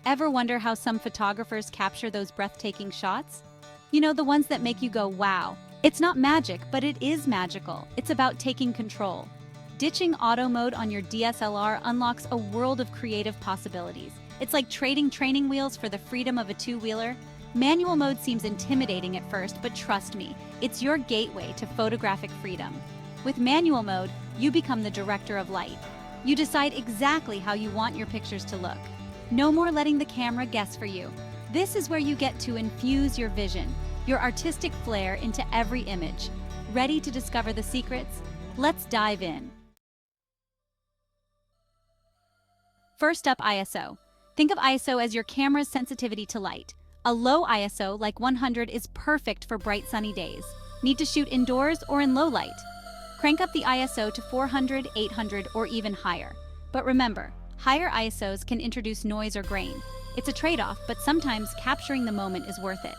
Ever wonder how some photographers capture those breathtaking shots? You know, the ones that make you go, wow. It's not magic, but it is magical. It's about taking control. Ditching auto mode on your DSLR unlocks a world of creative possibilities. It's like trading training wheels for the freedom of a two-wheeler. Manual mode seems intimidating at first, but trust me, it's your gateway to photographic freedom. With manual mode, you become the director of light. You decide exactly how you want your pictures to look. No more letting the camera guess for you. This is where you get to infuse your vision, your artistic flair into every image. Ready to discover the secrets? Let's dive in. First up, ISO. Think of ISO as your camera's sensitivity to light. A low ISO, like 100, is perfect for bright sunny days. Need to shoot indoors or in low light? Crank up the ISO to 400, 800, or even higher. But remember, higher ISOs can introduce noise or grain. It's a trade-off, but sometimes capturing the moment is worth it.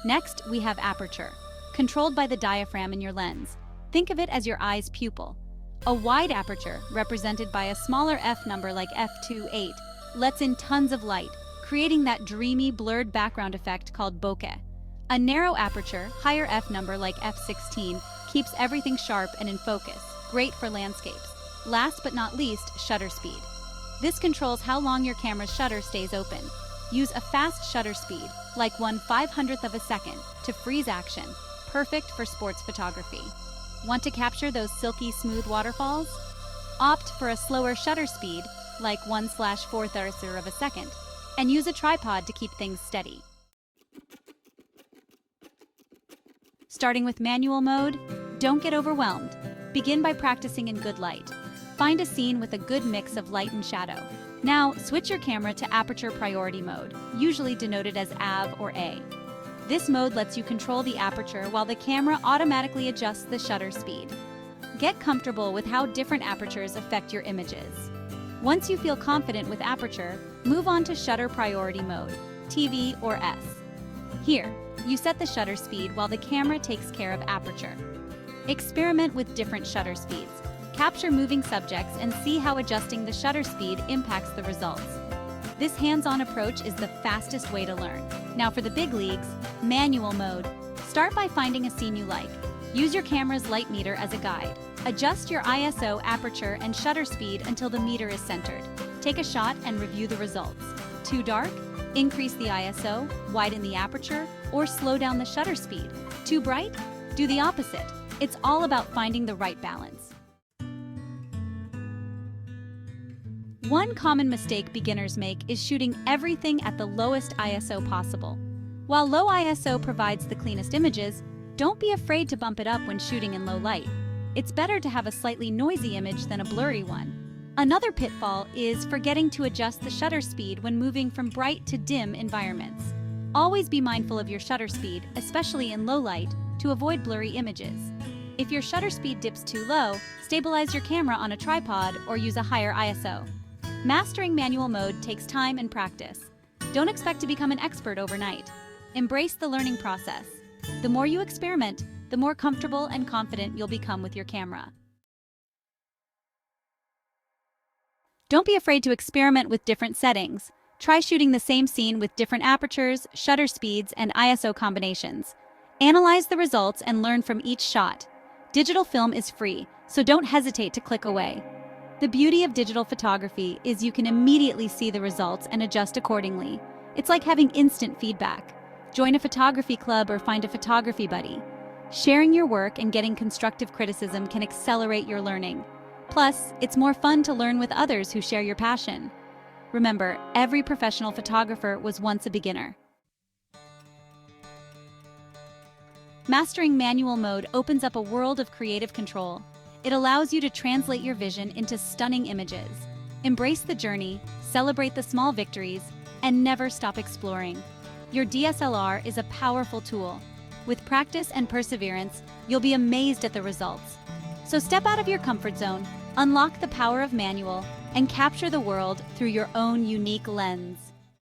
Next, we have aperture, controlled by the diaphragm in your lens. Think of it as your eye's pupil. A wide aperture, represented by a smaller f number like f2.8, lets in tons of light, creating that dreamy, blurred background effect called bokeh. A narrow aperture, higher f number like f16, keeps everything sharp and in focus, great for landscapes. Last but not least, shutter speed. This controls how long your camera's shutter stays open. Use a fast shutter speed, like 1/500th of a second, to freeze action, perfect for sports photography. Want to capture those silky smooth waterfalls? Opt for a slower shutter speed, like 1/400th of a second, and use a tripod to keep things steady. Starting with manual mode, don't get overwhelmed. Begin by practicing in good light. Find a scene with a good mix of light and shadow. Now, switch your camera to Aperture Priority mode, usually denoted as AV or A. This mode lets you control the aperture while the camera automatically adjusts the shutter speed. Get comfortable with how different apertures affect your images. Once you feel confident with aperture, move on to Shutter Priority mode, TV or S. Here, you set the shutter speed while the camera takes care of aperture. Experiment with different shutter speeds. Capture moving subjects and see how adjusting the shutter speed impacts the results. This hands-on approach is the fastest way to learn. Now for the big leagues, manual mode. Start by finding a scene you like. Use your camera's light meter as a guide. Adjust your ISO, aperture, and shutter speed until the meter is centered. Take a shot and review the results. Too dark? Increase the ISO, widen the aperture, or slow down the shutter speed. Too bright? Do the opposite. It's all about finding the right balance. One common mistake beginners make is shooting everything at the lowest ISO possible. While low ISO provides the cleanest images, don't be afraid to bump it up when shooting in low light. It's better to have a slightly noisy image than a blurry one. Another pitfall is forgetting to adjust the shutter speed when moving from bright to dim environments. Always be mindful of your shutter speed, especially in low light, to avoid blurry images. If your shutter speed dips too low, stabilize your camera on a tripod or use a higher ISO. Mastering manual mode takes time and practice. Don't expect to become an expert overnight. Embrace the learning process. The more you experiment, the more comfortable and confident you'll become with your camera. Don't be afraid to experiment with different settings. Try shooting the same scene with different apertures, shutter speeds, and ISO combinations. Analyze the results and learn from each shot. Digital film is free, so don't hesitate to click away. The beauty of digital photography is you can immediately see the results and adjust accordingly. It's like having instant feedback. Join a photography club or find a photography buddy. Sharing your work and getting constructive criticism can accelerate your learning. Plus, it's more fun to learn with others who share your passion. Remember, every professional photographer was once a beginner. Mastering manual mode opens up a world of creative control. It allows you to translate your vision into stunning images. Embrace the journey, celebrate the small victories, and never stop exploring. Your DSLR is a powerful tool. With practice and perseverance, you'll be amazed at the results. So step out of your comfort zone, unlock the power of manual, and capture the world through your own unique lens.